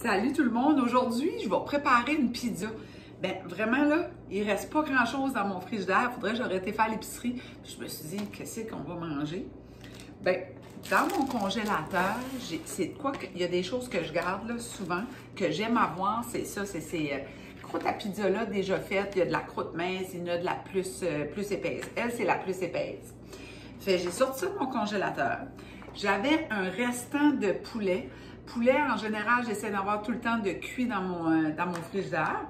Salut tout le monde! Aujourd'hui, je vais préparer une pizza. Ben vraiment là, il reste pas grand-chose dans mon frigidaire. Faudrait que j'aurais été faire l'épicerie. Je me suis dit, qu'est-ce qu'on va manger? Ben, dans mon congélateur, c'est quoi il y a des choses que je garde là, souvent, que j'aime avoir, c'est ça, c'est ces croûtes à pizza là déjà faites. Il y a de la croûte mince, il y en a de la plus épaisse. Elle, c'est la plus épaisse. Fait j'ai sorti ça de mon congélateur. J'avais un restant de poulet. Poulet, en général, j'essaie d'avoir tout le temps de cuit dans mon frigidaire.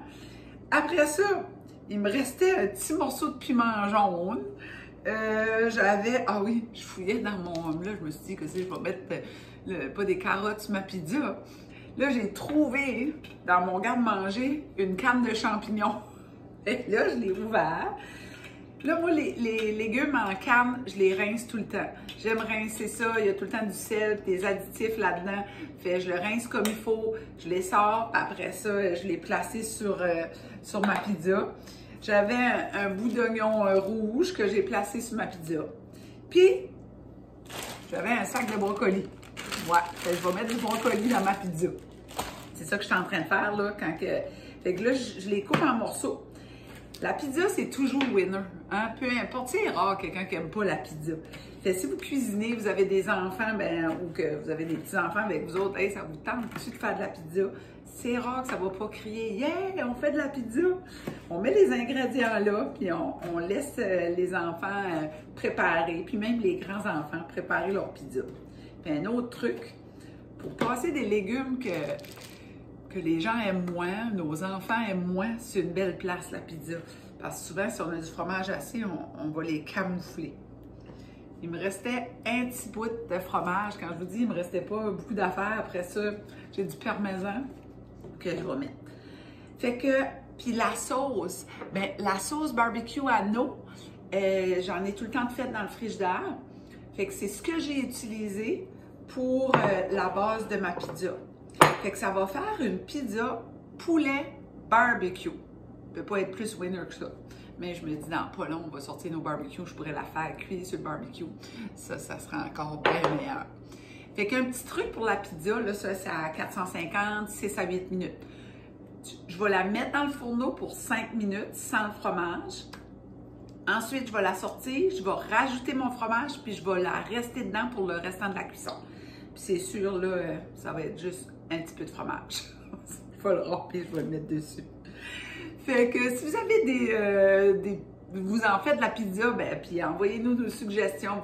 Après ça, il me restait un petit morceau de piment jaune. Ah oui, je fouillais dans mon... Là, je me suis dit que je vais mettre pas des carottes sur ma pizza. Là, j'ai trouvé dans mon garde-manger une canne de champignons. Et là, je l'ai ouvert. Là, moi, les légumes en canne, je les rince tout le temps. J'aime rincer ça. Il y a tout le temps du sel, des additifs là-dedans. Fait je le rince comme il faut. Je les sors. Après ça, je les place sur ma pizza. J'avais un bout d'oignon rouge que j'ai placé sur ma pizza. Puis, j'avais un sac de brocoli. Ouais, je vais mettre du brocoli dans ma pizza. C'est ça que je suis en train de faire, là. Fait que là, je les coupe en morceaux. La pizza, c'est toujours winner. Hein? Peu importe, c'est rare quelqu'un qui n'aime pas la pizza. Fait, si vous cuisinez, vous avez des enfants, ou que vous avez des petits-enfants avec vous autres, hey, ça vous tente de faire de la pizza, c'est rare que ça ne va pas crier « Yeah, on fait de la pizza! » On met les ingrédients là, puis on laisse les enfants préparer, puis même les grands-enfants préparer leur pizza. Puis un autre truc, pour passer des légumes que les gens aiment moins, nos enfants aiment moins, c'est une belle place, la pizza. Parce que souvent, si on a du fromage assez, on va les camoufler. Il me restait un petit bout de fromage. Quand je vous dis, il me restait pas beaucoup d'affaires. Après ça, j'ai du parmesan que je vais mettre. Fait que, puis la sauce, la sauce barbecue à no, j'en ai tout le temps de fait dans le frigidaire. Fait que c'est ce que j'ai utilisé pour la base de ma pizza. Fait que ça va faire une pizza poulet barbecue. Ça peut pas être plus winner que ça. Mais je me dis, dans pas long, on va sortir nos barbecues, je pourrais la faire cuire sur le barbecue. Ça sera encore bien meilleur. Fait qu'un petit truc pour la pizza, là, ça c'est à 450, 6 à 8 minutes. Je vais la mettre dans le fourneau pour 5 minutes sans le fromage. Ensuite, je vais la sortir, je vais rajouter mon fromage, puis je vais la rester dedans pour le restant de la cuisson. Puis c'est sûr, là, ça va être juste un petit peu de fromage. Il va le remplir, je vais le mettre dessus. Fait que si vous avez vous en faites de la pizza, puis envoyez-nous vos suggestions,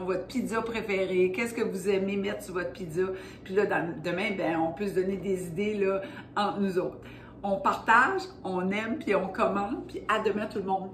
votre pizza préférée, qu'est-ce que vous aimez mettre sur votre pizza. Puis là, demain, on peut se donner des idées là, entre nous autres. On partage, on aime, puis on commente, puis à demain tout le monde.